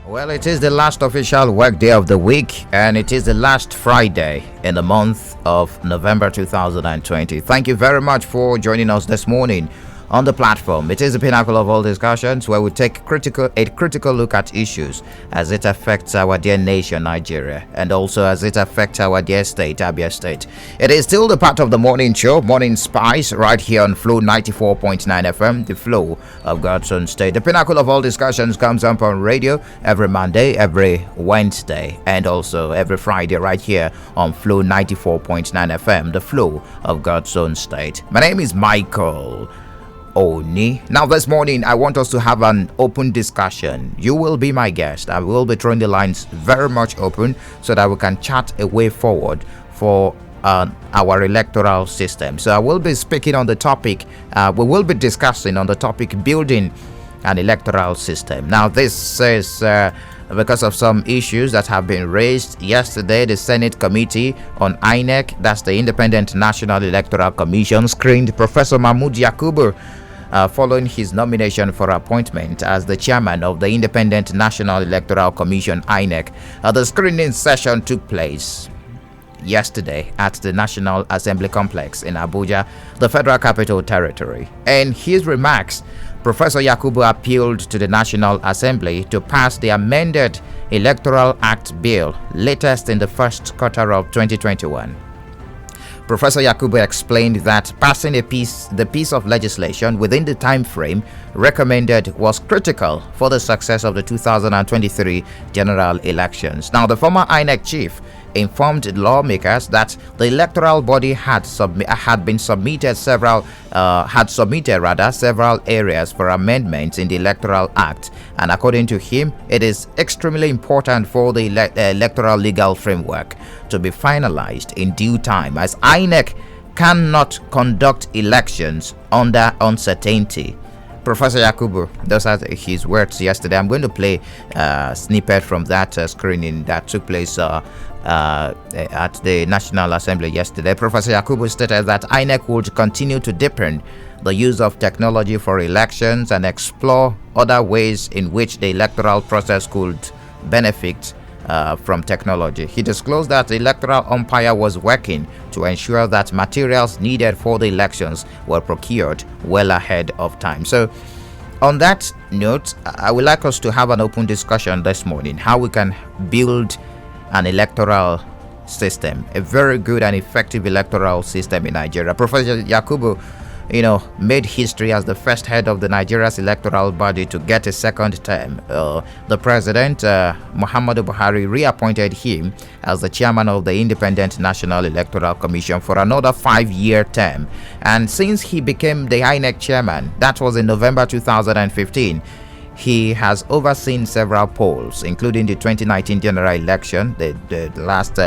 Well, it is the last official work day of the week, and it is the last Friday in the month of November 2020. Thank you very much for joining us this morning on the platform. It is the pinnacle of all discussions where we take a critical look at issues as it affects our dear nation, Nigeria, and also as it affects our dear state, Abia State. It is still the part of the morning show, Morning Spice, right here on Flow 94.9 FM, the flow of God's own state. The pinnacle of all discussions comes up on radio every Monday, every Wednesday, and also every Friday right here on Flow 94.9 FM, the flow of God's own state. My name is Michael Oni. Now this morning I want us to have an open discussion. You will be my guest. I will be throwing the lines very much open so that we can chat a way forward for our electoral system. So I will be speaking on the topic, we will be discussing on the topic building an electoral system. Now this is because of some issues that have been raised yesterday. The Senate Committee on INEC, that's the Independent National Electoral Commission, screened Professor Mahmood Yakubu following his nomination for appointment as the chairman of the Independent National Electoral Commission, INEC. The screening session took place yesterday at the National Assembly Complex in Abuja, the Federal Capital Territory. In his remarks, Professor Yakubu appealed to the National Assembly to pass the amended Electoral Act bill latest in the first quarter of 2021. Professor Yakubu explained that passing the piece of legislation within the time frame recommended was critical for the success of the 2023 general elections. Now, the former INEC chief informed lawmakers that the electoral body had submitted several areas for amendments in the Electoral Act, and according to him, it is extremely important for the electoral legal framework to be finalized in due time, as INEC cannot conduct elections under uncertainty. Professor Yakubu, those are his words yesterday. I'm going to play a snippet from that screening that took place at the National Assembly yesterday. Professor Yakubu stated that INEC would continue to deepen the use of technology for elections and explore other ways in which the electoral process could benefit from technology. He disclosed that the electoral umpire was working to ensure that materials needed for the elections were procured well ahead of time. So on that note, I would like us to have an open discussion this morning, how we can build an electoral system, a very good and effective electoral system in Nigeria. Professor Yakubu, made history as the first head of the Nigeria's electoral body to get a second term. The president, Muhammadu Buhari, reappointed him as the chairman of the Independent National Electoral Commission for another 5-year term. And since he became the INEC chairman, that was in November 2015, he has overseen several polls, including the 2019 general election, the last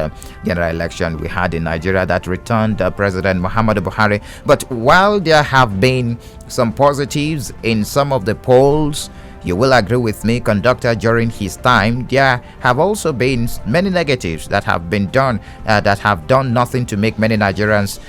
general election we had in Nigeria that returned President Muhammadu Buhari. But while there have been some positives in some of the polls, you will agree with me, conducted during his time, there have also been many negatives that have been done, that have done nothing to make many Nigerians,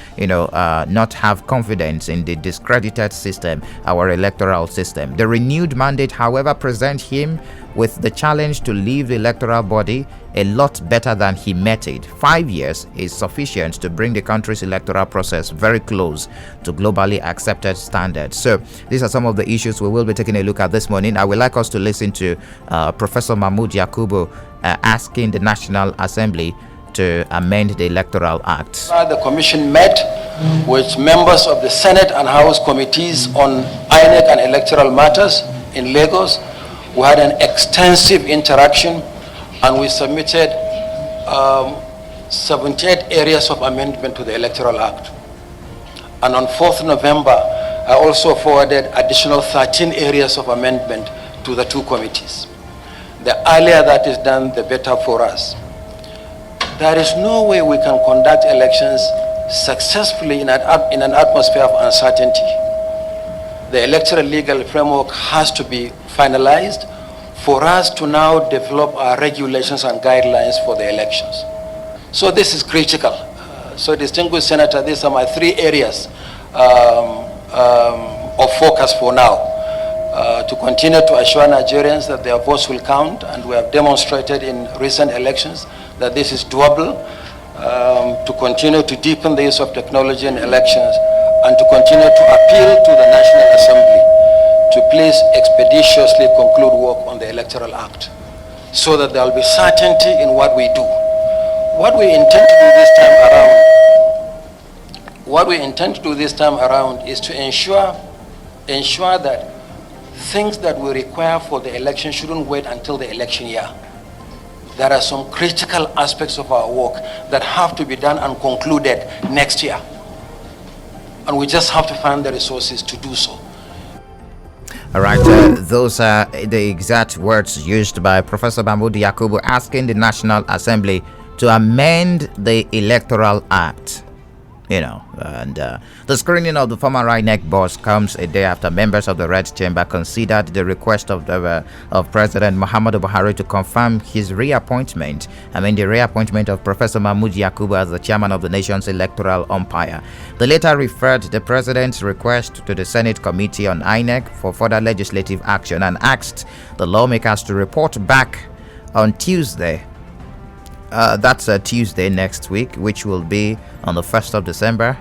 not have confidence in the discredited system, our electoral system. The renewed mandate, however, presents him with the challenge to leave the electoral body a lot better than he met it. 5 years is sufficient to bring the country's electoral process very close to globally accepted standards. So these are some of the issues we will be taking a look at this morning. I would like us to listen to Professor Mahmood Yakubu asking the National Assembly to amend the Electoral Act. The Commission met with members of the Senate and House committees on INEC and electoral matters in Lagos. We had an extensive interaction and we submitted 78 areas of amendment to the Electoral Act. And on 4th November, I also forwarded additional 13 areas of amendment to the two committees. The earlier that is done, the better for us. There is no way we can conduct elections successfully in an atmosphere of uncertainty. The electoral legal framework has to be finalized for us to now develop our regulations and guidelines for the elections. So this is critical. So distinguished Senator, these are my 3 areas of focus for now. to continue to assure Nigerians that their votes will count, and we have demonstrated in recent elections that this is doable, to continue to deepen the use of technology in elections, and to continue to appeal to the National Assembly to please expeditiously conclude work on the Electoral Act so that there will be certainty in what we do. What we intend to do this time around is to ensure that things that we require for the election shouldn't wait until the election year. There are some critical aspects of our work that have to be done and concluded next year. And we just have to find the resources to do so. All right, those are the exact words used by Professor Mahmood Yakubu asking the National Assembly to amend the Electoral Act. And the screening of the former INEC boss comes a day after members of the Red Chamber considered the request of President Muhammadu Buhari to confirm his reappointment. The reappointment of Professor Mahmood Yakubu as the chairman of the nation's electoral umpire. They later referred the president's request to the Senate Committee on INEC for further legislative action and asked the lawmakers to report back on Tuesday. That's Tuesday next week, which will be on the 1st of December.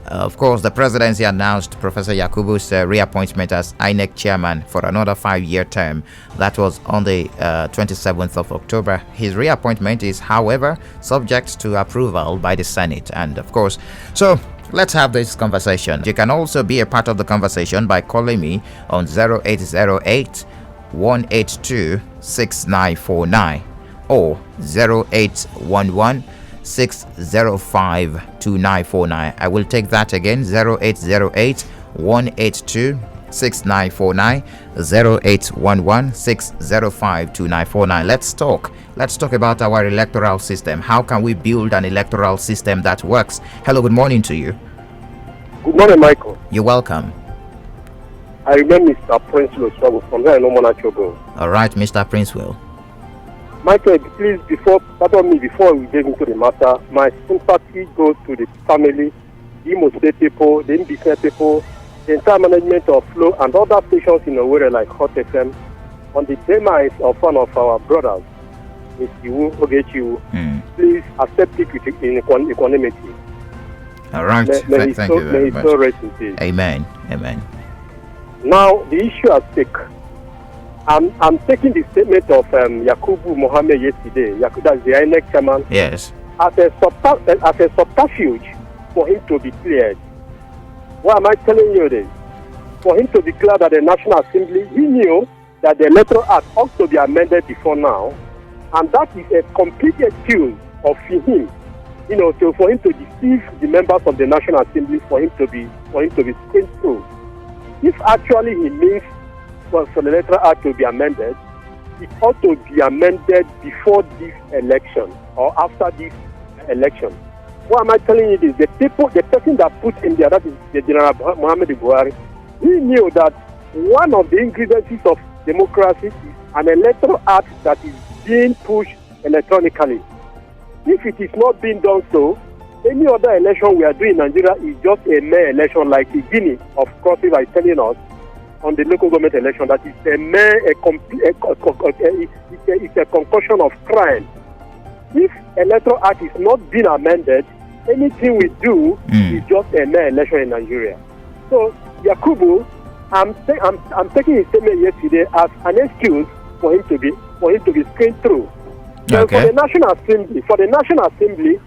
Of course, the presidency announced Professor Yakubu's reappointment as INEC chairman for another 5-year term. That was on the 27th of October. His reappointment is, however, subject to approval by the Senate. And of course, so let's have this conversation. You can also be a part of the conversation by calling me on 0808 182 6949. or 0811 605 2949. I will take that again, 0808 182 6949, 0811 605 2949. Let's talk about our electoral system. How can we build an electoral system that works? Hello, good morning to you. Good morning, Michael. You're welcome. I remember Mr. Prince Will from there in Omonachogo. All right, Mr. Prince Will. Michael, please, before we get into the matter, my sympathy goes to the family, the Imo State people, the business people, the entire management of Flow and other stations in Owerri like Hot FM on the demise of one of our brothers, Mr. Ogechiwu. Please accept it with equanimity. All right. Thank you very much. Rest in peace. Amen. Amen. Now, the issue at stake. I'm taking the statement of Yakubu Mohammed yesterday, that's the INEC chairman, yes, as a subterfuge for him to be cleared. Why am I telling you this? For him to declare that the National Assembly, he knew that the Electoral Act ought to be amended before now, and that is a complete excuse of him, for him to deceive the members of the National Assembly, for him to be screened through. If actually he means for the Electoral Act to be amended, it ought to be amended before this election or after this election. Why am I telling you this? The person that put him there, that is the General Muhammadu Buhari, he knew that one of the ingredients of democracy is an Electoral Act that is being pushed electronically. If it is not being done so, any other election we are doing in Nigeria is just a mere election like the Guinea of Crossing is telling us on the local government election, that is it's a concussion of crime. If Electoral Act is not being amended, anything we do is just a mere election in Nigeria. So Yakubu, I'm taking his statement yesterday as an excuse for him to be screened through. So okay. For the National Assembly,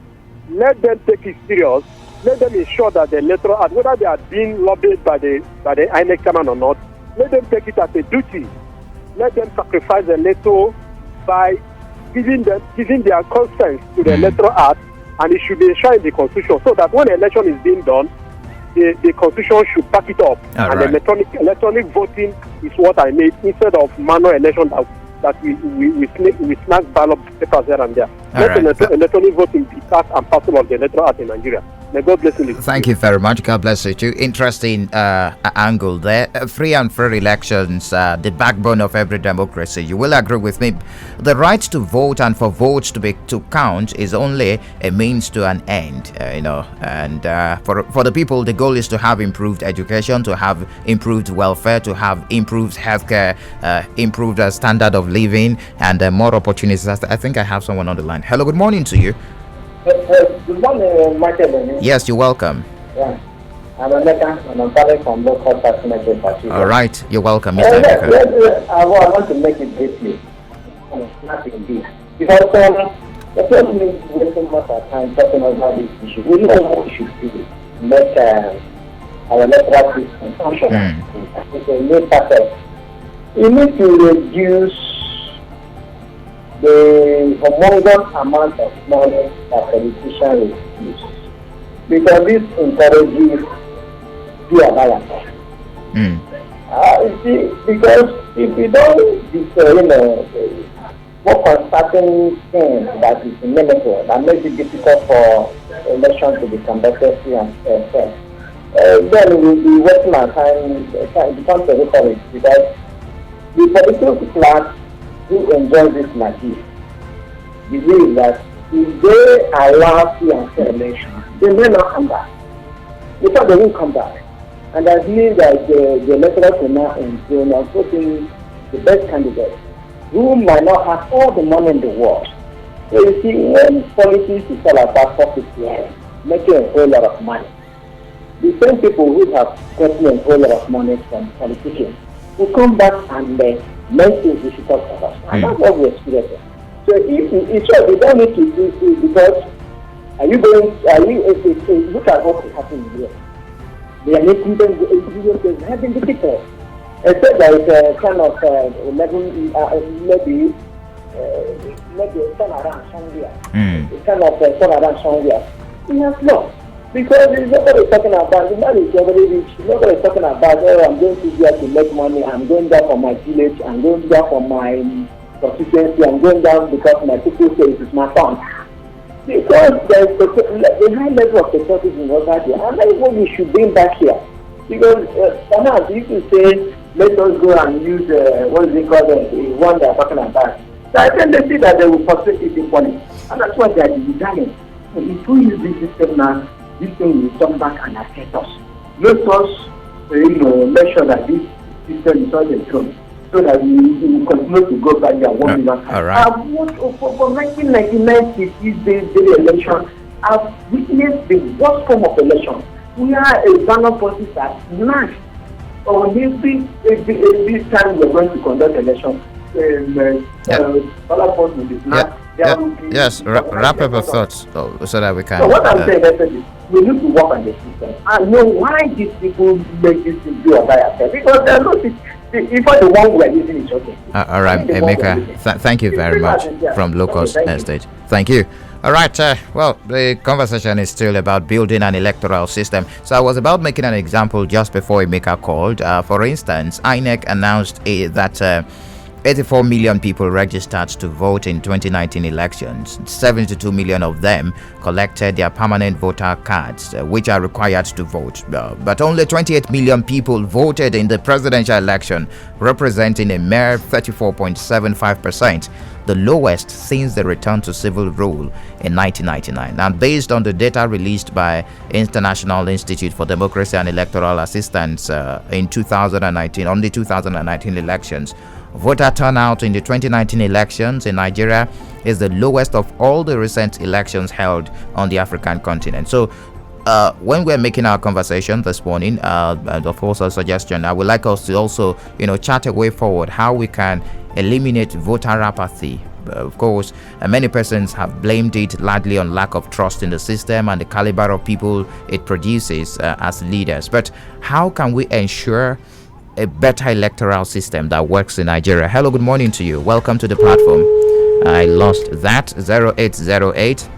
let them take it serious. Let them ensure that the Electoral Act, whether they are being lobbied by the INEC chairman or not, let them take it as a duty. Let them sacrifice the electoral by giving their consent to the Electoral Act, and it should be enshrined in the Constitution, so that when the election is being done, the Constitution should back it up. All and right. Electronic voting is what I need, instead of manual election that we snag ballot papers here and there. Let electronic voting be part and parcel of the Electoral Act in Nigeria. May God bless you. Thank you very much. God bless you too. Interesting angle there. Free and fair elections, the backbone of every democracy. You will agree with me. The right to vote and for votes to count is only a means to an end. And for the people, the goal is to have improved education, to have improved welfare, to have improved healthcare, improved standard of living, and more opportunities. I think I have someone on the line. Hello, good morning to you. Good morning, Michael. Yes, you're welcome. Yeah. I'm Emeka, and I'm calling from local personal party. All right, you're welcome, Mr. Emeka. I want to make it briefly. Nothing big. Because the person is wasting much of time talking about this issue. We know what we should do to make our electoral system function. It's a new process. We need to reduce the humongous amount of money that politicians use, because this encourages fear bias. You see, because if we don't, work on certain things that is meaningful, that makes it difficult for elections to be conducted free and fair, then we'll be wasting our time. It becomes a rhetoric, because the political class who enjoy this like this believe that if they allow free and fair elections, they may not come back. Because they won't come back. And I believe that the electorate will now enjoy and put in the best candidate who might not have all the money in the world. So you see, when politics is all about profit making a whole lot of money, the same people who have gotten a whole lot of money from politicians will come back and make things difficult for us. And that's what we're experiencing. So if we don't need to do it, because look at what is happening here. They are making them having difficult. Except there is a kind of 11, maybe a turnaround somewhere. A kind of turnaround somewhere. We have lost. Because nobody is talking about, the man is already rich. Nobody is talking about, I'm going to there to make money, I'm going there for my village, I'm going there for my constituency, I'm going down because my people say it is my town. Because there is a high level of patriotism over there, and that's what we should bring back here. Because perhaps if you say, let us go and use, what is it called, the one they are talking about, so I tendency that they will frustrate it in politics. And that's what they are designing. So if we use this system now, this thing will come back and affect us. Let us, make sure that this system is not the so that we will continue to go back there 1 million times. All right. For 1999 the election, I've witnessed the worst form of election. We are a ballot process at night. Or maybe this time we're going to conduct election. Ballot process is not. Yes, wrap up your thoughts so that we can. So what I'm saying is we need to work on the system. I know why these people make this to do or die after, because they're not. If the one we are using is okay. All right, Emeka, thank you very much from Locust Estate. Thank you. All right, well, the conversation is still about building an electoral system. So I was about making an example just before Emeka called. For instance, INEC announced that 84 million people registered to vote in 2019 elections. 72 million of them collected their permanent voter cards, which are required to vote. But only 28 million people voted in the presidential election, representing a mere 34.75%, the lowest since the return to civil rule in 1999. And based on the data released by International Institute for Democracy and Electoral Assistance in 2019, on the 2019 elections, voter turnout in the 2019 elections in Nigeria is the lowest of all the recent elections held on the African continent. So when we're making our conversation this morning, and of course a suggestion, I would like us to also chart a way forward how we can eliminate voter apathy. Of course, many persons have blamed it largely on lack of trust in the system and the caliber of people it produces as leaders. But how can we ensure a better electoral system that works in Nigeria? Hello, good morning to you. Welcome to the platform. I lost that. 0808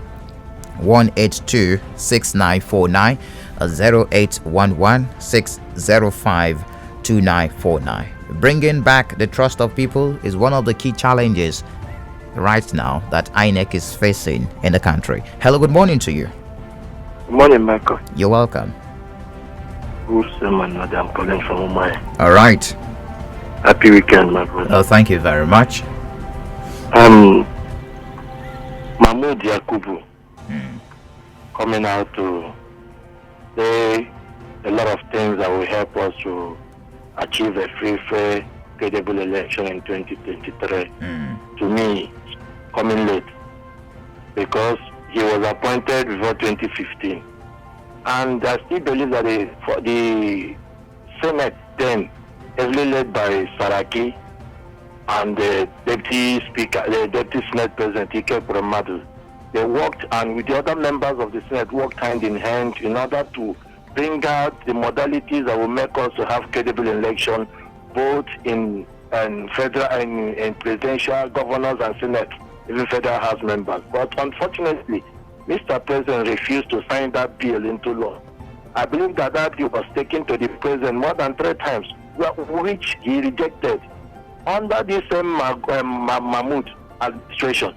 182 6949 0811 605 2949. Bringing back the trust of people is one of the key challenges right now that INEC is facing in the country. Hello, good morning to you. Good morning, Michael. You're welcome. Who's Manada? I'm calling from Umai. All right. Happy weekend, my brother. Oh, thank you very much. Mahmoud Yakubu coming out to say a lot of things that will help us to achieve a free, fair, credible election in 2023. To me, coming late because he was appointed before 2015. And I still believe that the Senate then, heavily led by Saraki and the Deputy Speaker, the Deputy Senate President, Ike Promadu, they worked, and with the other members of the Senate, worked hand in hand in order to bring out the modalities that will make us to have credible election, both in federal and in presidential, governors and Senate, even federal House members. But unfortunately, Mr. President refused to sign that bill into law. I believe that bill was taken to the President more than 3 times, which he rejected under this same Mahmoud administration.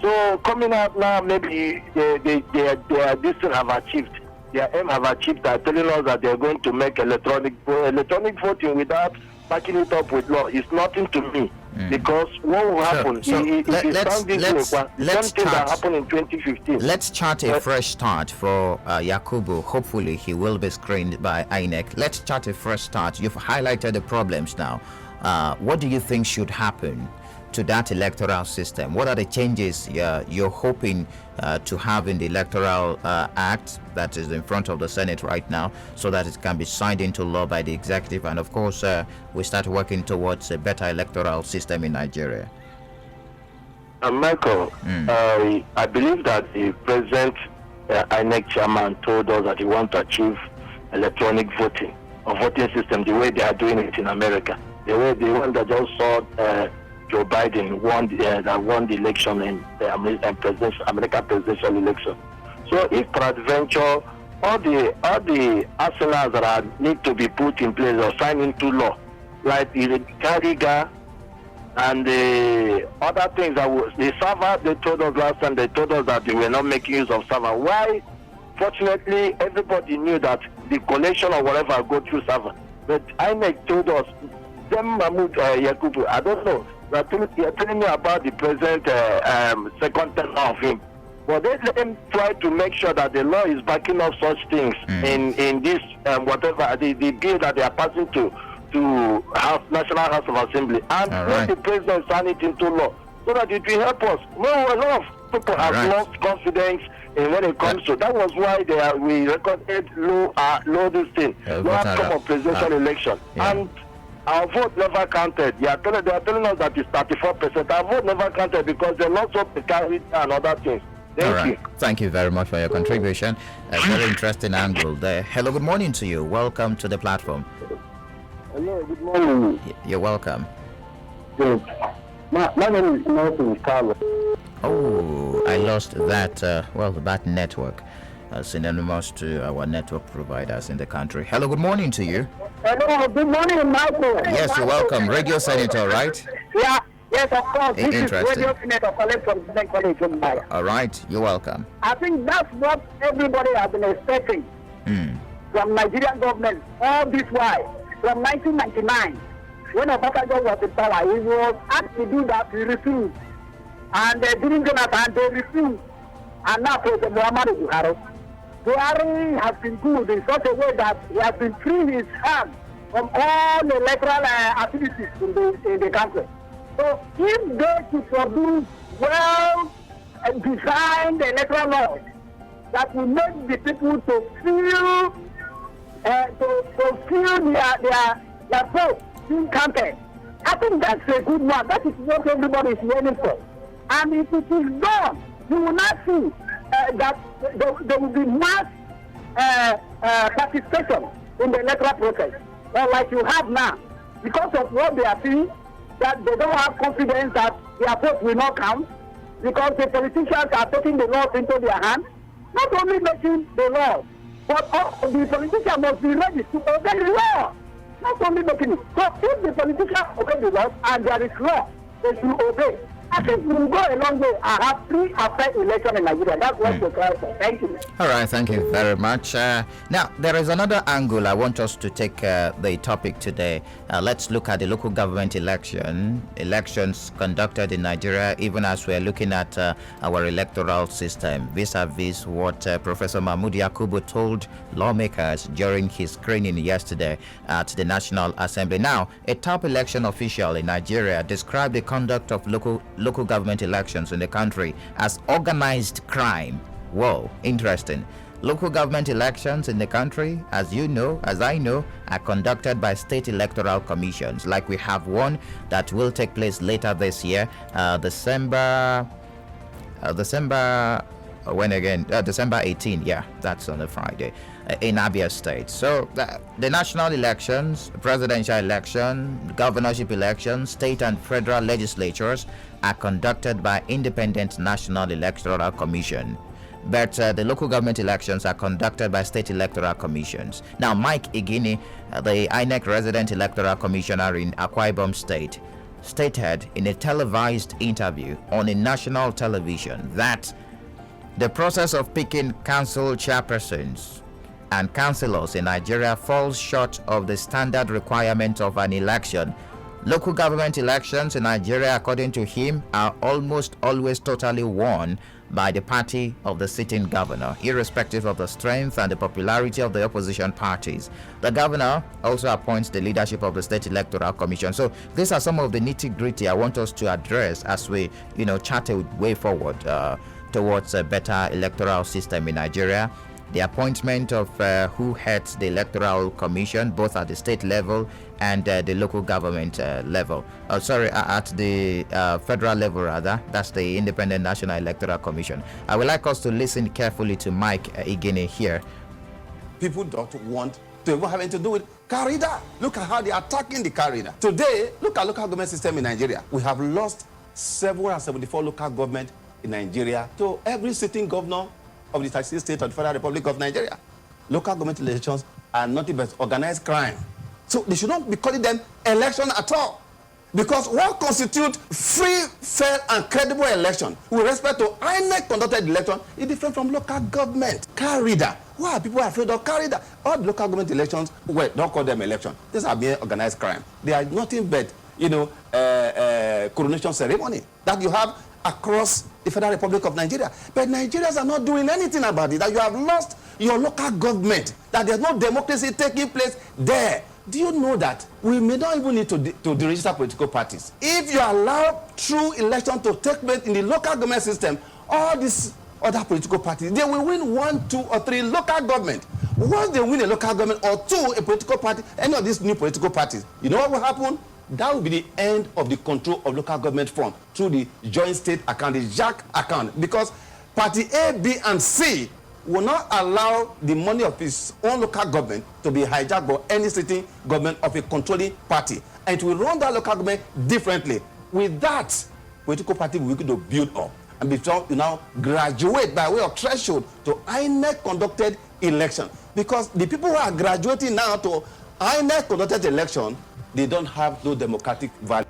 So coming out now, maybe they have achieved. Their aim have achieved that, telling us that they're going to make electronic voting without backing it up with law. It's nothing to me. Because what will happen Let's something that happened in 2015. Let's chart a fresh start for Yakubu. Hopefully he will be screened by INEC. Let's chart a fresh start. You've highlighted the problems now. What do you think should happen to that electoral system? What are the changes you're hoping to have in the Electoral Act that is in front of the Senate right now, so that it can be signed into law by the executive, and of course we start working towards a better electoral system in Nigeria? Michael, I believe that the present INEC chairman told us that he wants to achieve electronic voting, a voting system the way they are doing it in America. The one that just saw Joe Biden won the election in the American presidential election. So if peradventure all the arsenals that need to be put in place or signed into law, like the Kariga and the other things the server, they told us last time, they told us that they were not making use of server. Why? Fortunately, everybody knew that the collection or whatever go through server. But INEC told us, them Mahmoud Yakubu, I don't know. You're telling me about the present second term of him. But they let him try to make sure that the law is backing up such things in this whatever the bill that they are passing to National House of Assembly, and let the president sign it into law so that it will help us. No, a lot of people have lost confidence in when it comes to that. Was why we recorded low this thing, low outcome of presidential election, and our vote never counted. They are telling us that it's 34%. Our vote never counted because they lost up the carry and other things. Thank you. Thank you very much for your contribution. A very interesting angle there. Hello, good morning to you. Welcome to the platform. Hello, good morning. You're welcome. Good. My name is Nelson Carlos. Oh, I lost that, that network. Synonymous to our network providers in the country. Hello, good morning to you. Hello, good morning, Michael. Yes, you're welcome. Radio Senator, right? Yeah, yes, of course. This is Interesting. Radio Senator calling from the College of Maya. All right, you're welcome. I think that's what everybody has been expecting from Nigerian government all this while. From 1999, when Obasanjo was in power, he was asked to do that, he refused. And during Jonathan, they refused. And now for the Muhammadu Buhari has been good in such a way that he has been freeing his hands from all the electoral activities in the country. So if they to produce well-designed electoral laws that will make the people to feel their vote being counted, I think that's a good one. That is what everybody is waiting for. And if it is done, you will not see that there will be mass participation in the electoral process, like you have now, because of what they are seeing, that they don't have confidence that their vote will not count, because the politicians are taking the laws into their hands, not only making the laws, but also the politicians must be ready to obey the law, not only making it. So if the politicians obey the law and there is law, they should obey. I think we will go a long way. I have free and fair election in Nigeria. That's what we're trying for. Thank you. All right, thank you very much. Now, there is another angle I want us to take the topic today. Let's look at the local government elections conducted in Nigeria, even as we're looking at our electoral system, vis-a-vis what Professor Mahmoud Yakubu told lawmakers during his screening yesterday at the National Assembly. Now, a top election official in Nigeria described the conduct of local government elections in the country as organized crime. Whoa, interesting. Local government elections in the country, as you know, as I know, are conducted by state electoral commissions. Like we have one that will take place later this year, December 18. Yeah, that's on a Friday in Abia State. So the national elections, presidential election, governorship elections, state and federal legislatures are conducted by independent National Electoral Commission. But the local government elections are conducted by state electoral commissions. Now, Mike Igini, the INEC resident electoral commissioner in Akwa Ibom State, stated in a televised interview on a national television that the process of picking council chairpersons and councillors in Nigeria falls short of the standard requirement of an election. Local government elections in Nigeria, according to him, are almost always totally won by the party of the sitting governor, irrespective of the strength and the popularity of the opposition parties. The governor also appoints the leadership of the State Electoral Commission. So these are some of the nitty-gritty I want us to address as we, chart a way forward towards a better electoral system in Nigeria. The appointment of who heads the Electoral Commission, both at the state level and the local government level. At the federal level, rather. That's the Independent National Electoral Commission. I would like us to listen carefully to Mike Igene here. People don't want to even have anything to do with corridor. Look at how they are attacking the corridor. Today, look at local government system in Nigeria. We have lost 774 local government in Nigeria to every sitting governor of the 36 states of the Federal Republic of Nigeria. Local government elections are nothing but organized crime. So they should not be calling them election at all. Because what constitutes free, fair, and credible election with respect to INEC conducted election is different from local government. Corridor. Why are people afraid of corridor? All the local government elections, don't call them election. These are mere organized crime. They are nothing but, coronation ceremony that you have across the Federal Republic of Nigeria. But Nigerians are not doing anything about it. That you have lost your local government. That there's no democracy taking place there. Do you know that we may not even need to deregister political parties? If you allow true election to take place in the local government system, all these other political parties, they will win 1, 2, or 3 local government. Once they win a local government or 2, a political party, any of these new political parties, you know what will happen? That will be the end of the control of local government fund through the joint state account, the JAC account, because party A, B, and C will not allow the money of its own local government to be hijacked by any sitting government of a controlling party, and it will run that local government differently. With that, political party will be to build up and before you now graduate by way of threshold to INEC conducted election, because the people who are graduating now to INEC conducted election, they don't have no democratic value.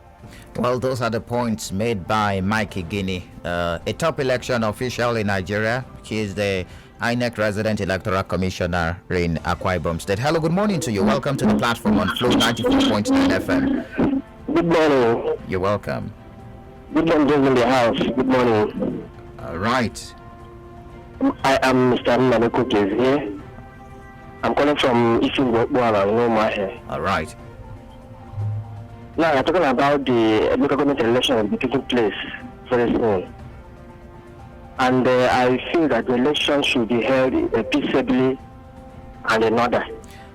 Well, those are the points made by Mike Igini, a top election official in Nigeria. He is the INEC resident electoral commissioner in Akwa Ibom State. Hello, good morning to you. Welcome to the platform on Flow 94.9 FM. Good morning. You're welcome. Good morning, in the house. Good morning. All right. I am Mr. Maneko here. I'm calling from Ifingwa. All right. Now, we're talking about the local government election will be taking place very soon. And I feel that the election should be held peaceably and in order.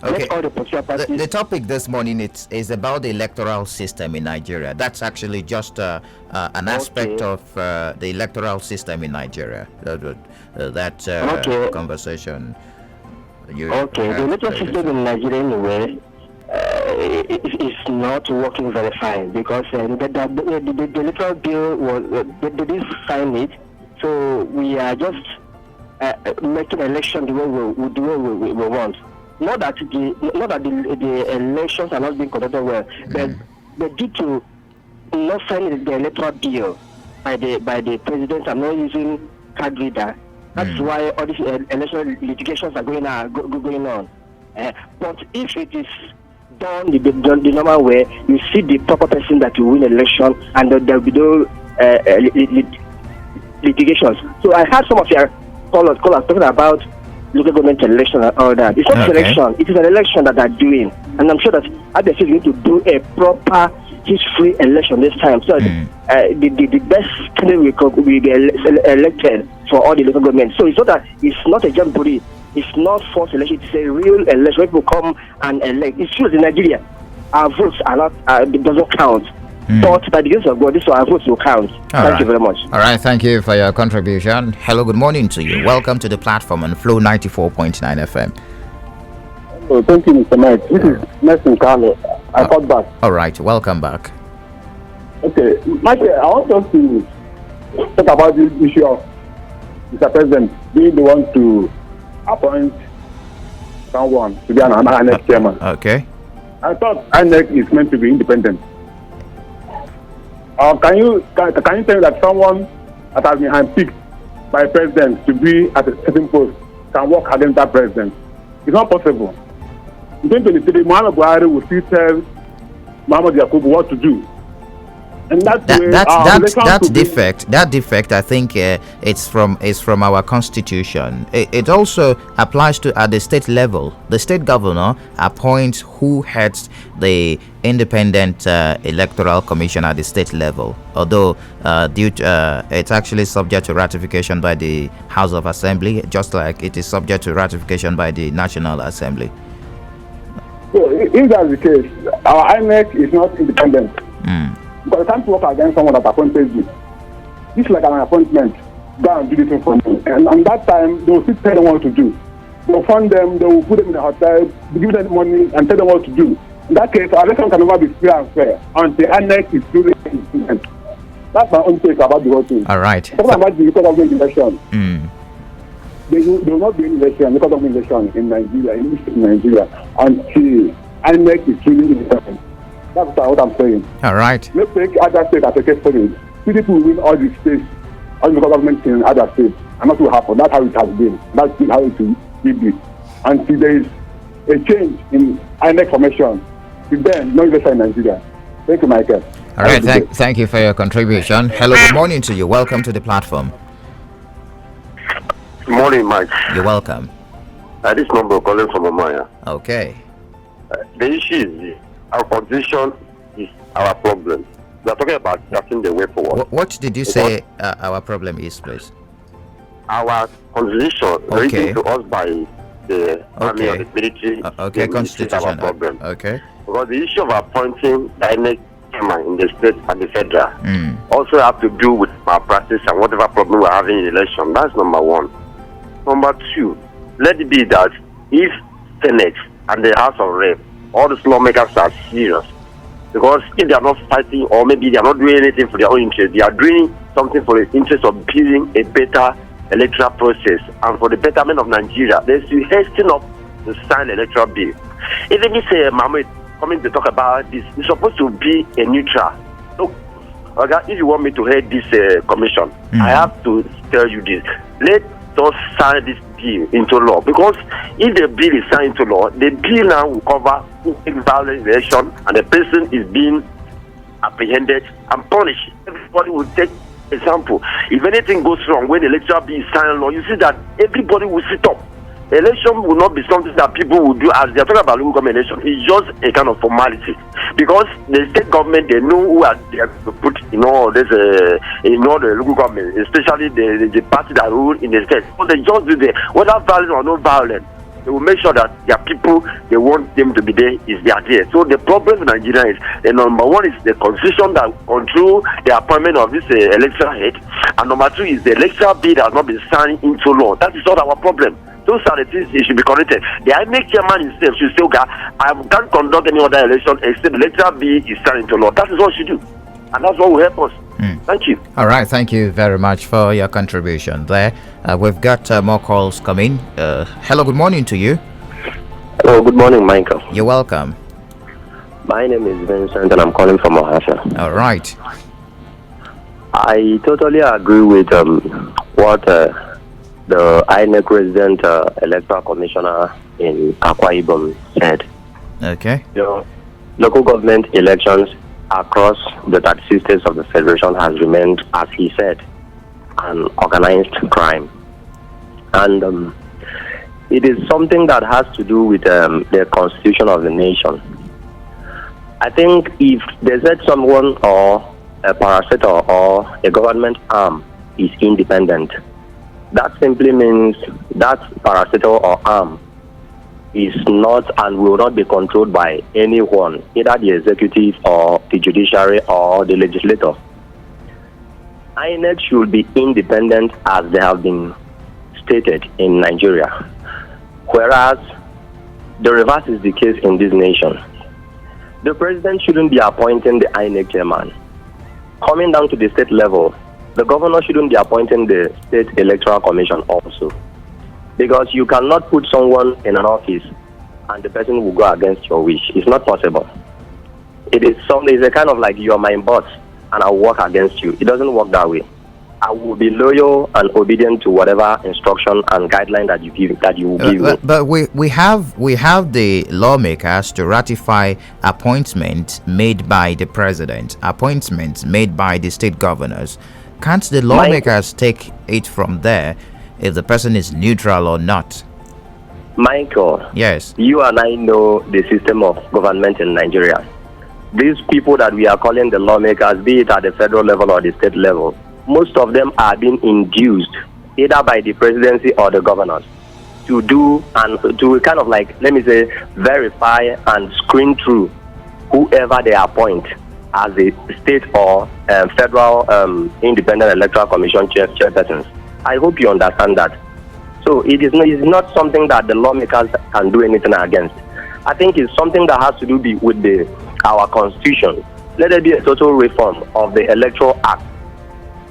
Okay. All the political parties. The topic this morning is about the electoral system in Nigeria. That's actually just an aspect of the electoral system in Nigeria. That conversation. The electoral system in Nigeria anyway is not working very fine, because the electoral bill they didn't sign it, so we are just making election the way we want. Not that the elections are not being conducted well, but due to not signing the electoral bill, by the president. I'm not using card reader. That's why all these election litigations are going on. But if it is done the normal way, you see the proper person that will win election, and there will be no litigations. So I had some of your callers talking about local government election and all that. It's not an election; it is an election that they're doing, and I'm sure that ABS is going to do a proper history election this time. So the best candidate will be elected for all the local governments. So it's not that it's not a jamboree. It's not forced election. It's a real election where people come and elect. It's true in Nigeria, our votes are not. It doesn't count. But by the grace of God, our votes will count. Thank you very much. All right, thank you for your contribution. Hello, good morning to you. Welcome to the platform on Flow 94.9 FM. Oh, thank you, Mr. Mike. This is Nelson Carlo. I called back. All right, welcome back. Okay, Mike, I want us to talk about this issue of Mr. President being the one to appoint someone to be an INEC chairman. Okay. I thought INEC is meant to be independent. Can you tell me that someone that has been handpicked by a president to be at a certain post can work against that president? It's not possible. In 2023, Muhammad Buhari will still tell Muhammad Yakubu what to do. And that defect, I think it's from our constitution. It also applies to at the state level. The state governor appoints who heads the independent electoral commission at the state level. Although it's actually subject to ratification by the House of Assembly, just like it is subject to ratification by the National Assembly. So if that's the case, our INEC is not independent. Because you can't work against someone that appointed you. It's like an appointment. Go and do this thing for me. And on that time, they will still tell them what to do. They'll fund them, they will put them in a hotel, give them money, and tell them what to do. In that case, our election can never be fair and fair until INEC is truly independent. That's my own take about the whole thing. All right. Talking about the local government election. There will not be any election, local government election in Nigeria, until INEC is truly independent. That's what I'm saying. All right. Let's take other states as a case study. PDP will win all the states, all the local governments in other states, and that will happen. That's how it has been. That's how it will be. Until there is a change in INEC formation, till then, no election in Nigeria. Thank you, Michael. All right. Thank you for your contribution. Hello, good morning to you. Welcome to the platform. Good morning, Mike. You're welcome. This number calling from Amaya. Okay. The issue is our condition is our problem. We are talking about getting the way forward. What did you say our problem is, please? Our constitution written to us by the army or the military. Constitution. Our problem. Okay. Because the issue of appointing the INEC chairman in the state and the federal also have to do with our practice and whatever problem we're having in election. That's number one. Number two, let it be that if Senate and the House of Rep, all the lawmakers are serious, because if they are not fighting or maybe they are not doing anything for their own interest, they are doing something for the interest of building a better electoral process and for the betterment of Nigeria. They should hasten up to sign the electoral bill. Even if Mahmoud coming to talk about this, it's supposed to be a neutral. Look, okay, if you want me to head this commission, I have to tell you this. Let us sign this bill into law, because if the bill is signed into law, the bill now will cover violent election and the person is being apprehended and punished. Everybody will take example. If anything goes wrong when the electoral bill is signed law, you see that everybody will sit up. Election will not be something that people will do as they are talking about local government election. It's just a kind of formality, because the state government, they know who are they to put in all this in all the local government, especially the party that rule in the state. So they just do the whether violent or no violent, they will make sure that their people they want them to be there is they are there. So the problem in Nigeria is the number one is the constitution that control the appointment of this electoral head, and number two is the electoral bill that has not been signed into law. That is not our problem. Those are the things that should be corrected. The INEC chairman himself should say, okay, I can't conduct any other election except the electoral bill is signed into law. That is what she do. And that's what will help us. Thank you. All right. Thank you very much for your contribution there. We've got more calls coming. Hello. Good morning to you. Hello. Good morning, Michael. You're welcome. My name is Vincent and I'm calling from Ohasa. All right. I totally agree with what the INEC President Electoral Commissioner in Akwa Ibom said. Okay. Local government elections across the 36 states of the Federation has remained, as he said, an organized crime. And it is something that has to do with the constitution of the nation. I think if they said someone or a parastatal or a government arm is independent, that simply means that parastatal or arm is not and will not be controlled by anyone, either the executive or the judiciary or the legislator. INEC should be independent as they have been stated in Nigeria, whereas the reverse is the case in this nation. The president shouldn't be appointing the INEC chairman. Coming down to the state level, the governor shouldn't be appointing the State Electoral Commission also. Because you cannot put someone in an office and the person will go against your wish. It's not possible. It's a kind of like you are my boss and I'll work against you. It doesn't work that way. I will be loyal and obedient to whatever instruction and guideline that you will give me. But we have the lawmakers to ratify appointments made by the president, appointments made by the state governors. Can't the lawmakers take it from there if the person is neutral or not? Michael, yes, you and I know the system of government in Nigeria. These people that we are calling the lawmakers, be it at the federal level or the state level, most of them are being induced either by the presidency or the governors to do and to kind of like, let me say, verify and screen through whoever they appoint as a state or federal independent electoral commission chairpersons. I hope you understand that. So it is not something that the lawmakers can do anything against. I think it's something that has to do with our constitution. Let there be a total reform of the Electoral Act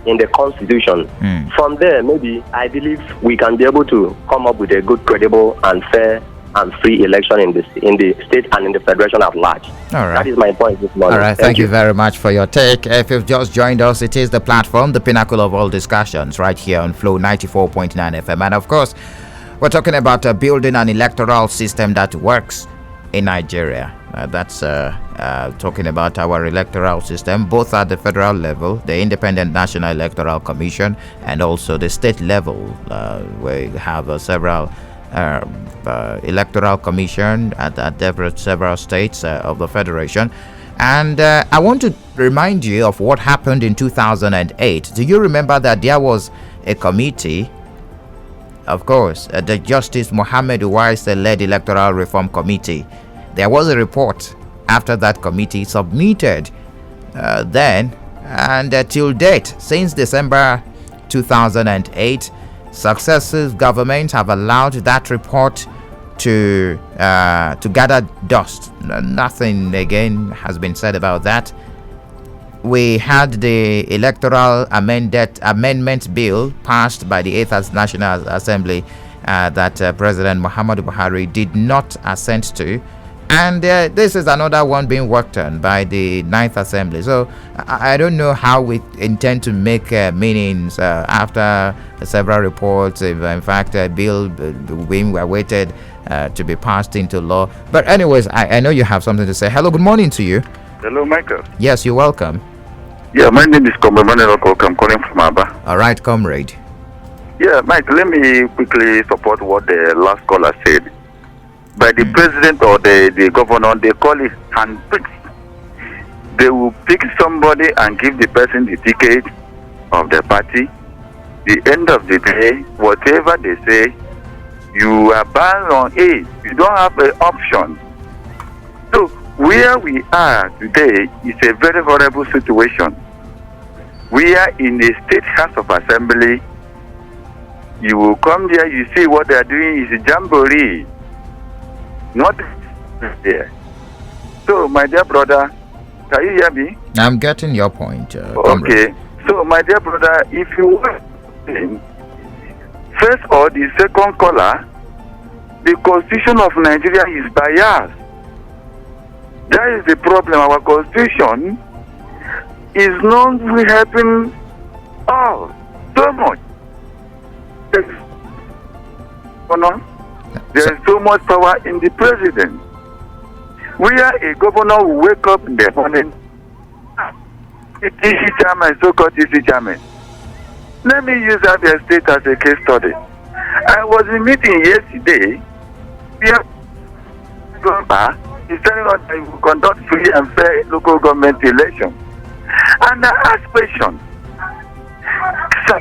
in the constitution. From there, maybe I believe we can be able to come up with a good, credible, and fair and free election in the state and in the federation at large. All right. That is my point this morning. All right. Thank you very much for your take. If you've just joined us, it is the platform, the pinnacle of all discussions, right here on Flow 94.9 FM. And of course, we're talking about building an electoral system that works in Nigeria. That's talking about our electoral system, both at the federal level, the Independent National Electoral Commission, and also the state level. We have several electoral commission at several states of the federation. And I want to remind you of what happened in 2008. Do you remember that there was a committee? Of course, the Justice Mohammed Uwais-led Electoral Reform Committee. There was a report after that committee submitted then, and till date, since December 2008, successive governments have allowed that report to gather dust. Nothing again has been said about that. We had the Electoral Amendment Bill passed by the 8th National Assembly that President Muhammadu Buhari did not assent to. And this is another one being worked on by the 9th Assembly. So I don't know how we intend to make meanings after several reports. If in fact a bill being awaited to be passed into law. But anyways, I know you have something to say. Hello, good morning to you. Hello, Michael. Yes, you're welcome. Yeah, my name is Comrade Manuel Okok. I'm calling from Aba. All right, comrade. Yeah, Mike, let me quickly support what the last caller said. By the president or the governor, they call it handpicked. They will pick somebody and give the person the ticket of the party. The end of the day, whatever they say, you are bound on it. You don't have an option. So where we are today is a very horrible situation. We are in a state house of assembly. You will come there, you see what they are doing is a jamboree. Not there. So, my dear brother, can you hear me? I'm getting your point. Okay. So, my dear brother, if you want, first or the second caller, the constitution of Nigeria is biased. That is the problem. Our constitution is not helping Oh, so much. There is so much power in the president. We are a governor who wake up in the morning, a TC chairman, so-called TC chairman. Let me use Abia State as a case study. I was in a meeting yesterday. We have is telling us that we will conduct free and fair local government elections. And I ask question, sir,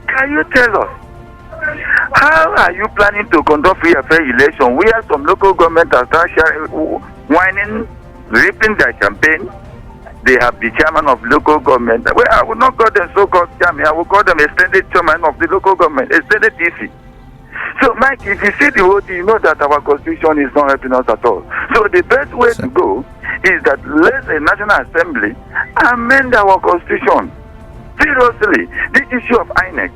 can you tell us how are you planning to conduct free and fair election where some local government are whining, ripping their champagne? They have the chairman of local government. Well, I will not call them so-called chairman. I will call them extended chairman of the local government, extended TC. So, Mike, if you see the whole thing, you know that our constitution is not helping us at all. So, the best way to go is that let the National Assembly amend our constitution. Seriously, this issue of INEC,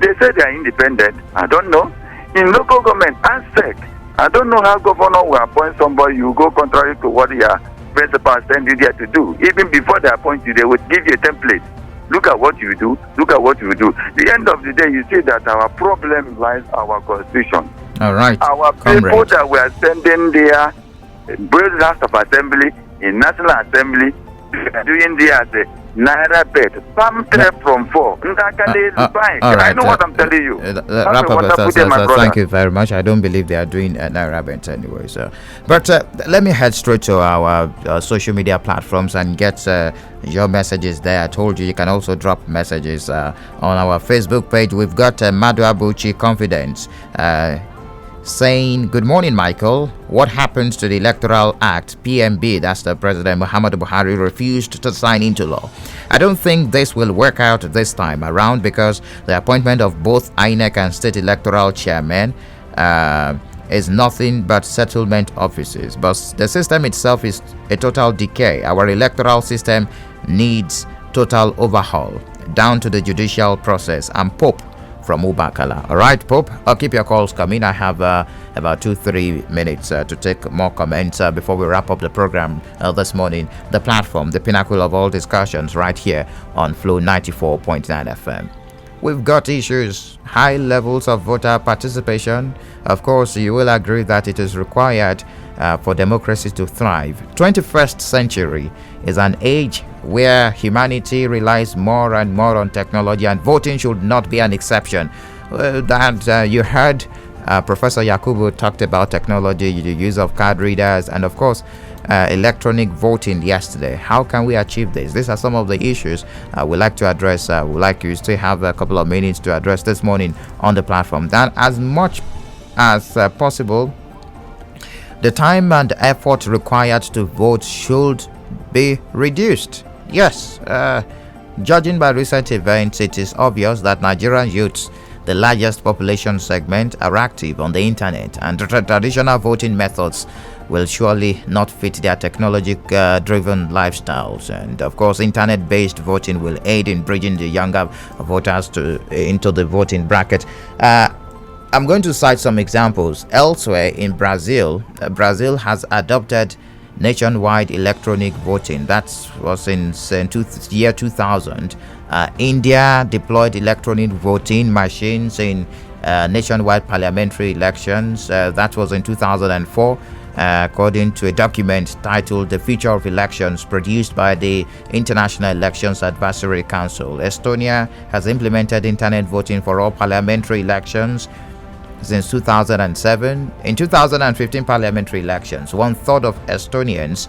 they say they are independent. I don't know. In local government, ANSEC, I don't know how governor will appoint somebody who go contrary to what their principal send you there to do. Even before they appoint you, they would give you a template. Look at what you do. Look at what you do. The end of the day, you see that our problem lies our constitution. All right. Our Comrade. people that we are sending there, both House of Assembly, in National Assembly, doing there as a Naira bet. Some from 4. All right. I know what I'm telling you. Wrap up, thank you very much. I don't believe they are doing Naira bet anyway. So, but let me head straight to our social media platforms and get your messages there. I told you you can also drop messages on our Facebook page. We've got Madu Abuchi Confidence saying, good morning, Michael. What happens to the Electoral Act, PMB, that's the President Muhammadu Buhari refused to sign into law? I don't think this will work out this time around because the appointment of both INEC and State Electoral Chairman is nothing but settlement offices. But the system itself is a total decay. Our electoral system needs total overhaul down to the judicial process. And Pope from Ubakala. All right, Pope, I'll keep your calls coming. I have about 2-3 minutes to take more comments before we wrap up the program this morning. The platform, the pinnacle of all discussions, right here on Flow 94.9 FM. We've got issues, high levels of voter participation. Of course, you will agree that it is required for democracy to thrive. 21st century is an age where humanity relies more and more on technology, and voting should not be an exception. You heard Professor Yakubu talked about technology, the use of card readers, and of course electronic voting yesterday. How can we achieve this? These are some of the issues we'd like to address. We'd like you to have a couple of minutes to address this morning on the platform. That as much as possible, the time and effort required to vote should be reduced. Yes, judging by recent events, it is obvious that Nigerian youths, the largest population segment, are active on the internet, and traditional voting methods will surely not fit their technology-driven lifestyles. And of course, internet-based voting will aid in bridging the younger voters into the voting bracket. I'm going to cite some examples. Elsewhere in Brazil, Brazil has adopted nationwide electronic voting. That was in year 2000. India deployed electronic voting machines in nationwide parliamentary elections. That was in 2004. According to a document titled The Future of Elections produced by the International Elections Advisory Council. Estonia has implemented internet voting for all parliamentary elections since 2007. In 2015 parliamentary elections, 1/3 of Estonians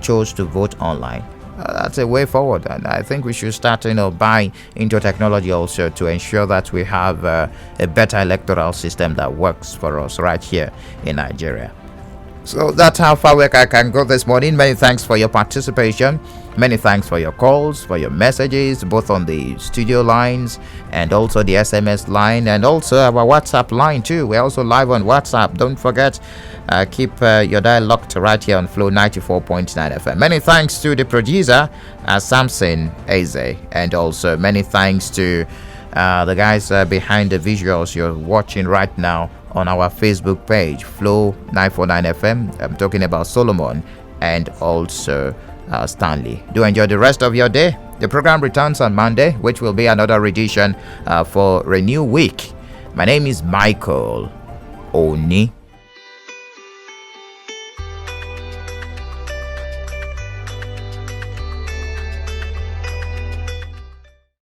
chose to vote online. That's a way forward, and I think we should start buying into technology also to ensure that we have a better electoral system that works for us right here in Nigeria. So that's how far I can go this morning. Many thanks for your participation. Many thanks for your calls, for your messages, both on the studio lines and also the SMS line, and also our WhatsApp line too. We're also live on WhatsApp. Don't forget, keep your dial locked right here on Flow 94.9 FM. Many thanks to the producer, Samson Eze, and also many thanks to the guys behind the visuals you're watching right now on our Facebook page, Flow 949 FM. I'm talking about Solomon and also Stanley. Do enjoy the rest of your day. The program returns on Monday, which will be another edition for a new week. My name is Michael Oni.